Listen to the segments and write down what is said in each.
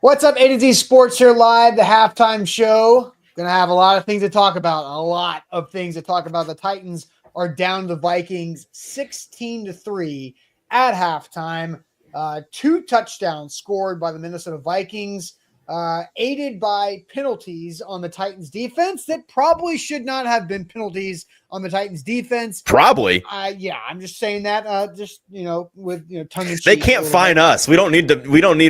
What's up, A to Z Sports here live, the halftime show. Gonna have a lot of things to talk about. The Titans are down to the Vikings 16-3 at halftime. 2 touchdowns scored by the Minnesota Vikings, aided by penalties on the Titans defense that probably should not have been penalties on the Titans defense. Probably. I'm just saying that, with tongue in cheek. They can't fine us. We don't need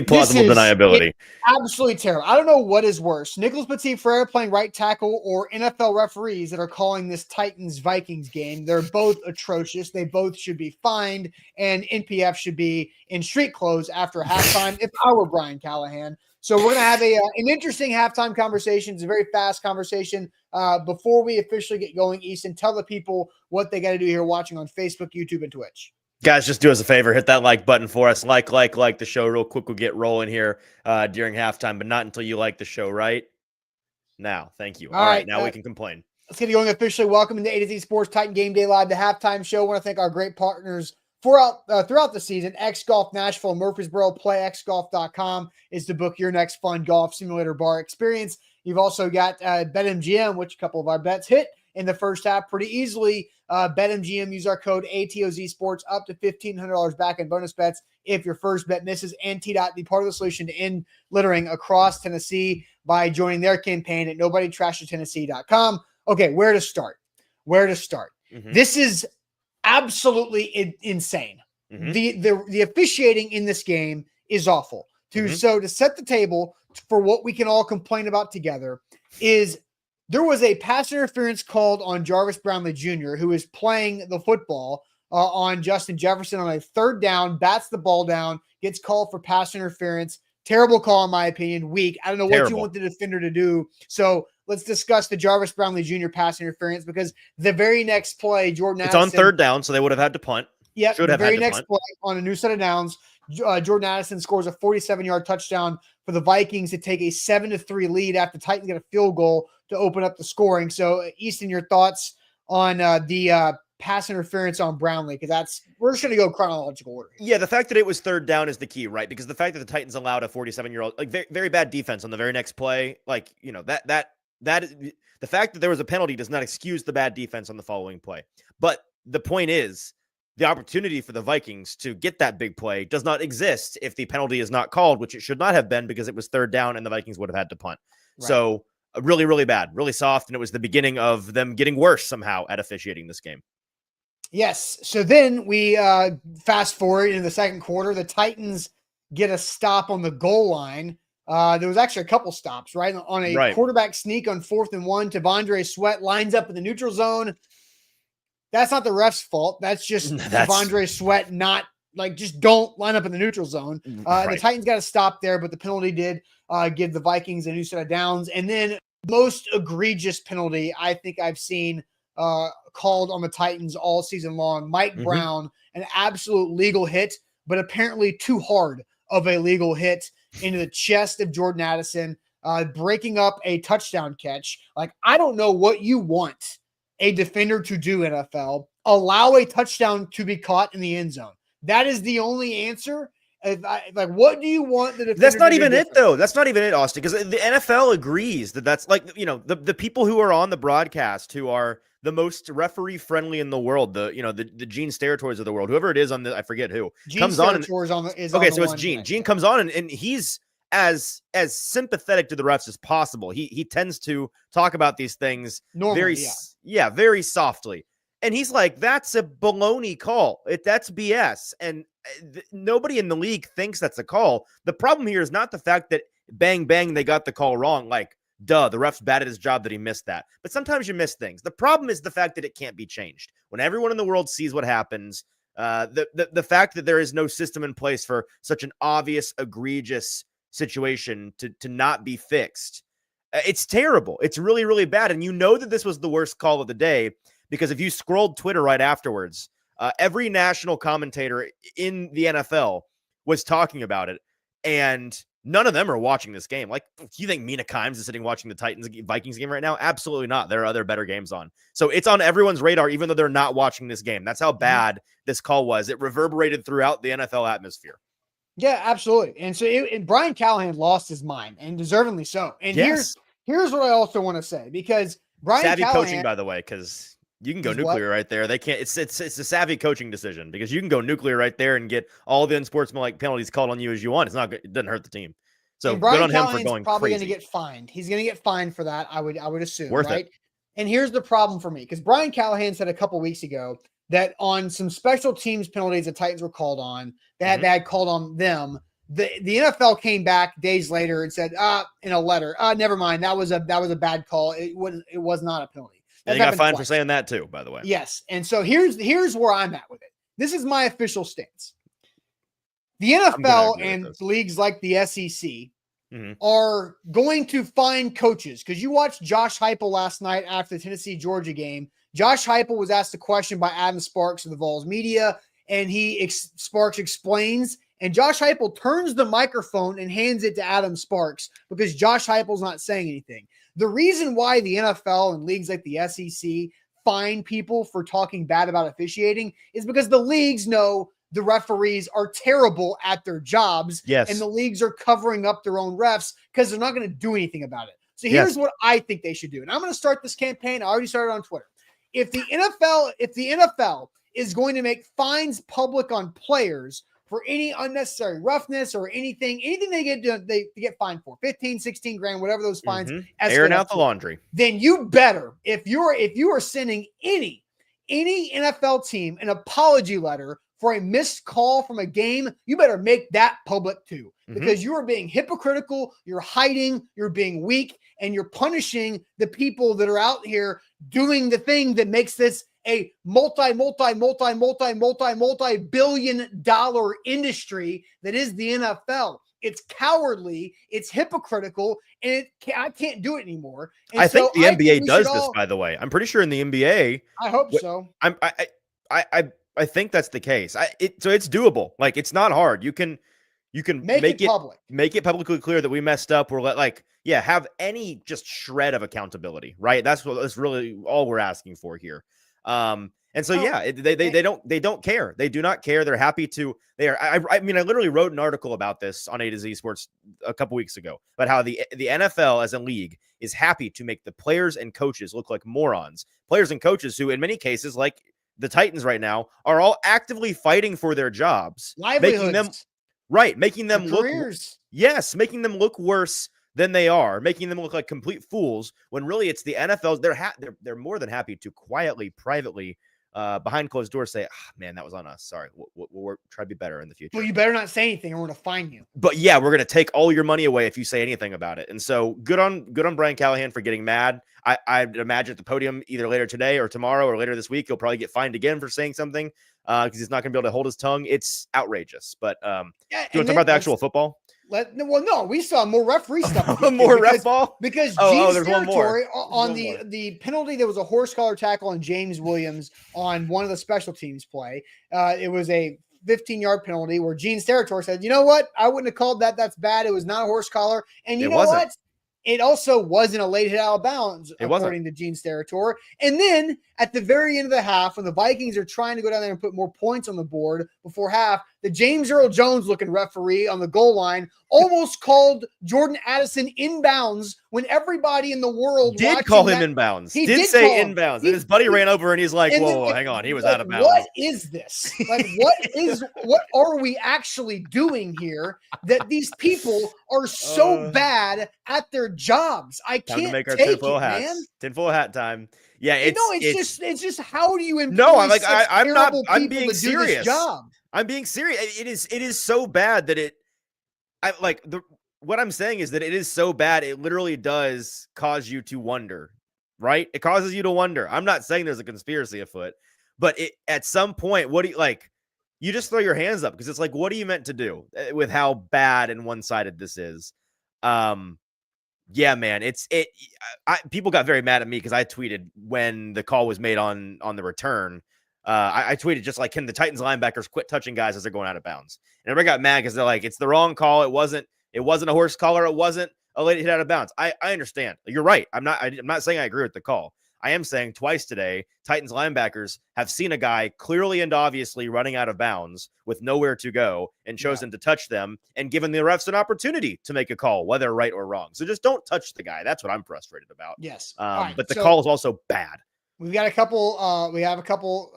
plausible deniability. Absolutely terrible. I don't know what is worse, Nicholas Petit-Frere playing right tackle or NFL referees that are calling this Titans-Vikings game. They're both atrocious. They both should be fined, and NPF should be in street clothes after halftime if I were Brian Callahan. So we're going to have an interesting halftime conversation. It's a very fast conversation. Before we officially get going, Easton, tell the people what they got to do here watching on Facebook, YouTube, and Twitch. Guys, just do us a favor. Hit that like button for us. Like the show real quick. We'll get rolling here during halftime, but not until you like the show, right? Now, thank you. All right, now we can complain. Let's get going officially. Welcome to A to Z Sports Titan Game Day Live, the halftime show. I want to thank our great partners throughout the season. X Golf Nashville, Murfreesboro. PlayXGolf.com is to book your next fun golf simulator bar experience. You've also got BetMGM, which a couple of our bets hit in the first half pretty easily. BetMGM, use our code ATOZ Sports up to $1,500 back in bonus bets if your first bet misses. And TDOT, be part of the solution to end littering across Tennessee by joining their campaign at NobodyTrashesTennessee.com. Okay, where to start? Mm-hmm. This is absolutely insane. Mm-hmm. The officiating in this game is awful. So to set the table for what we can all complain about together is there was a pass interference called on Jarvis Brownlee Jr., who is playing the football on Justin Jefferson on a third down, bats the ball down, gets called for pass interference. Terrible call, in my opinion. Weak. I don't know what you want the defender to do. So let's discuss the Jarvis Brownlee Jr. pass interference, because the very next play, Jordan Addison. It's on third down, so they would have had to punt. Yeah, the very next play on a new set of downs, Jordan Addison scores a 47-yard touchdown for the Vikings to take a 7-3 lead after the Titans get a field goal to open up the scoring. So, Easton, your thoughts on the pass interference on Brownlee, because we're just going to go chronological order. Yeah, the fact that it was third down is the key, right? Because the fact that the Titans allowed a 47-year-old, like very, very bad defense on the very next play, like, you know, that the fact that there was a penalty does not excuse the bad defense on the following play. But the point is, the opportunity for the Vikings to get that big play does not exist if the penalty is not called, which it should not have been, because it was third down and the Vikings would have had to punt. Right. So really, really bad, really soft. And it was the beginning of them getting worse somehow at officiating this game. Yes. So then we fast forward into the second quarter. The Titans get a stop on the goal line. There was actually a couple stops, right? On a quarterback sneak on 4th and 1, T'Vondre Sweat lines up in the neutral zone. That's not the ref's fault. That's just T'Vondre Sweat just don't line up in the neutral zone. The Titans got to stop there, but the penalty did give the Vikings a new set of downs. And then most egregious penalty I think I've seen called on the Titans all season long. Mike Brown, an absolute legal hit, but apparently too hard of a legal hit into the chest of Jordan Addison, breaking up a touchdown catch. Like, I don't know what you want a defender to do, NFL. Allow a touchdown to be caught in the end zone. That is the only answer. What do you want the defender That's not to even do it, though. That's not even it, Austin, because the NFL agrees that that's like, you know, the people who are on the broadcast who are the most referee friendly in the world, the Gene Sterators of the world, whoever it is on the, I forget who, Gene comes on. So it's Gene. Gene comes on and he's as sympathetic to the refs as possible. He tends to talk about these things normally, very softly. And he's like, that's a baloney call. That's BS. And nobody in the league thinks that's a call. The problem here is not the fact that bang, they got the call wrong. Like, duh, the ref's bad at his job that he missed that. But sometimes you miss things. The problem is the fact that it can't be changed. When everyone in the world sees what happens, the fact that there is no system in place for such an obvious, egregious situation to not be fixed, it's terrible. It's really, really bad. And you know that this was the worst call of the day, because if you scrolled Twitter right afterwards, every national commentator in the NFL was talking about it, and none of them are watching this game. Like, do you think Mina Kimes is sitting watching the Titans-Vikings game right now? Absolutely not. There are other better games on. So it's on everyone's radar, even though they're not watching this game. That's how bad this call was. It reverberated throughout the NFL atmosphere. Yeah, absolutely. And so Brian Callahan lost his mind, and deservingly so. And here's what I also want to say, because Brian savvy Callahan, coaching, by the way, because you can go nuclear what? right there. They can't. It's a savvy coaching decision, because you can go nuclear right there and get all the unsportsmanlike penalties called on you as you want. It's not good. It doesn't hurt the team. So And good Brian on him for Callahan's going probably crazy. going to get fined. He's going to get fined for that. I would assume, Worth right? it. And here's the problem for me, because Brian Callahan said a couple weeks ago that on some special teams penalties the Titans were called on, that they had called on them. The NFL came back days later and said, in a letter, never mind. That was a bad call. It was not a penalty. And he got fined for saying that too, by the way. Yes. And so here's where I'm at with it. This is my official stance. The NFL and leagues like the SEC are going to find coaches, because you watched Josh Heupel last night after the Tennessee-Georgia game. Josh Heupel was asked a question by Adam Sparks of the Vols media, and Sparks explains, and Josh Heupel turns the microphone and hands it to Adam Sparks because Josh Heupel's not saying anything. The reason why the NFL and leagues like the SEC fine people for talking bad about officiating is because the leagues know the referees are terrible at their jobs. Yes. And the leagues are covering up their own refs because they're not going to do anything about it. So here's what I think they should do. And I'm going to start this campaign. I already started on Twitter. If the NFL is going to make fines public on players for any unnecessary roughness or anything they get fined for, 15, 16 grand, whatever those fines, airing out the laundry, then you better, if you are sending any NFL team an apology letter for a missed call from a game, you better make that public too, because you are being hypocritical, you're hiding, you're being weak, and you're punishing the people that are out here doing the thing that makes this a multi-billion-dollar industry that is the NFL. It's cowardly, it's hypocritical, and I can't do it anymore. And I think the NBA does this, by the way. I'm pretty sure in the NBA. I hope so. I think that's the case. So it's doable. Like, it's not hard. You can make it public. Make it publicly clear that we messed up. Or have any just shred of accountmentability, right? That's really all we're asking for here. And so, they don't care. They do not care. They're happy to. I mean, I literally wrote an article about this on A to Z Sports a couple weeks ago about how the NFL as a league is happy to make the players and coaches look like morons. Players and coaches who, in many cases, like the Titans right now, are all actively fighting for their jobs, livelihoods, making them look careers. Yes, making them look worse than they are, making them look like complete fools, when really it's the NFL. They're more than happy to quietly, privately, behind closed doors say, man, that was on us. Sorry. We'll try to be better in the future. Well, you better not say anything or we're going to fine you. But yeah, we're going to take all your money away if you say anything about it. And so good on Brian Callahan for getting mad. I'd imagine at the podium either later today or tomorrow or later this week, he'll probably get fined again for saying something because he's not going to be able to hold his tongue. It's outrageous. But do you want to talk about the actual football? No, we saw more referee stuff. Ref ball? Because Gene's territory on the penalty, there was a horse collar tackle on James Williams on one of the special teams play. It was a 15-yard penalty where Gene's territory said, you know what? I wouldn't have called that. That's bad. It was not a horse collar. And you know what? It also wasn't a late hit out of bounds, according to Gene's territory. And then at the very end of the half, when the Vikings are trying to go down there and put more points on the board before half, the James Earl Jones looking referee on the goal line almost called Jordan Addison inbounds when everybody in the world did call him inbounds. He did say inbounds. And his buddy ran over and he's like, whoa, hang on. He was out of bounds. What is this? What are we actually doing here that these people are so bad at their jobs? I can't to make our take tinfoil it, hats. man. Tinfoil hat time. Yeah, it's just how do you employ I'm being serious. Job? I'm being serious. It is so bad that what I'm saying is that it is so bad it literally does cause you to wonder, right? It causes you to wonder. I'm not saying there's a conspiracy afoot, but at some point, what do you you just throw your hands up because it's like, what are you meant to do with how bad and one-sided this is? Yeah, man, people got very mad at me because I tweeted when the call was made on the return. I tweeted just like, can the Titans linebackers quit touching guys as they're going out of bounds? And everybody got mad because they're like, it's the wrong call. It wasn't a horse collar. It wasn't a late hit out of bounds. I understand. You're right. I'm not saying I agree with the call. I am saying twice today, Titans linebackers have seen a guy clearly and obviously running out of bounds with nowhere to go and chosen to touch them and given the refs an opportunity to make a call, whether right or wrong. So just don't touch the guy. That's what I'm frustrated about. Yes. But the call is also bad. We've got a couple, we have a couple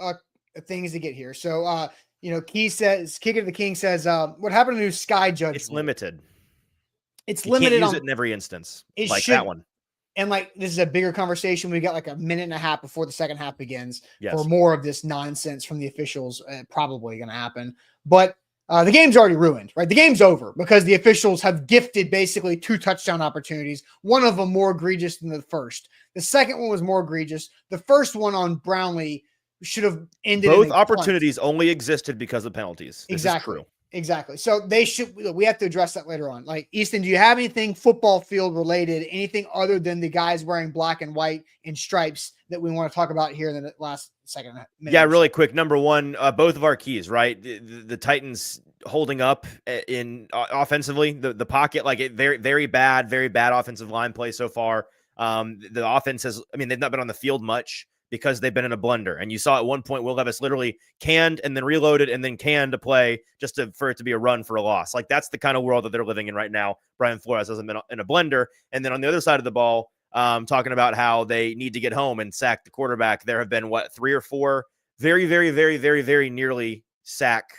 things to get here. So, Key says, Kick of the King says, what happened to Sky Judge? It's limited. It's you limited. Can't use it in every instance. Like that one. And this is a bigger conversation. We got like a minute and a half before the second half begins for Yes. more of this nonsense from the officials. Probably going to happen, but the game's already ruined, right? The game's over because the officials have gifted basically 2 touchdown opportunities. One of them more egregious than the first. The second one was more egregious. The first one on Brownlee should have ended. Both opportunities only existed because of penalties. This Exactly. is true. Exactly. So we have to address that later on. Like, Easton, do you have anything football field related, anything other than the guys wearing black and white and stripes that we want to talk about here in the last second minute? Yeah, really quick. Number one, both of our keys, right? The Titans holding up in offensively, the pocket, very, very bad offensive line play so far. The offense they've not been on the field much because they've been in a blender. And you saw at one point, Will Levis literally canned and then reloaded and then canned to play for it to be a run for a loss. Like, that's the kind of world that they're living in right now. Brian Flores hasn't been in a blender. And then on the other side of the ball, talking about how they need to get home and sack the quarterback. There have been 3 or 4 very, very, very, very, very nearly sacked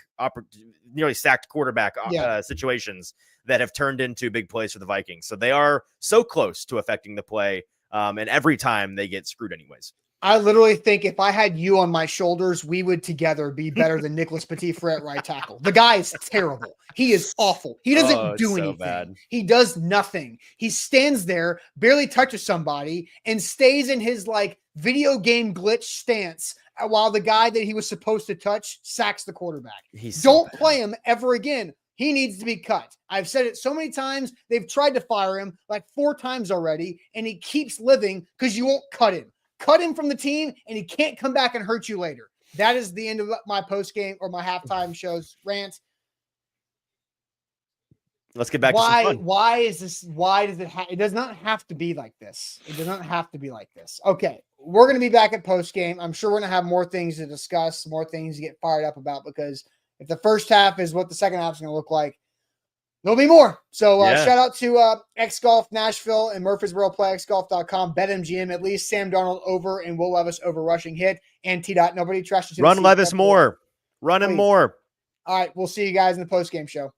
quarterback situations that have turned into big plays for the Vikings. So they are so close to affecting the play. And every time they get screwed anyways. I literally think if I had you on my shoulders, we would together be better than Nicholas Petit-Frere at right tackle. The guy is terrible. He is awful. He doesn't do anything. Bad. He does nothing. He stands there, barely touches somebody, and stays in his video game glitch stance while the guy that he was supposed to touch sacks the quarterback. Don't play him ever again. He needs to be cut. I've said it so many times. They've tried to fire him 4 times already, and he keeps living because you won't cut him. Cut him from the team, and he can't come back and hurt you later. That is the end of my post-game or my halftime show's rant. Let's get back to some fun. Why is this? Why does it it does not have to be like this. It does not have to be like this. Okay, we're going to be back at post-game. I'm sure we're going to have more things to discuss, more things to get fired up about, because if the first half is what the second half is going to look like, there'll be more. So shout out to X Golf Nashville and Murfreesboro, playxgolf.com, BetMGM, at least Sam Darnold over and Will Levis over rushing hit, and T-Dot. Nobody trashes him. Run Levis more. Run him more. All right, we'll see you guys in the post-game show.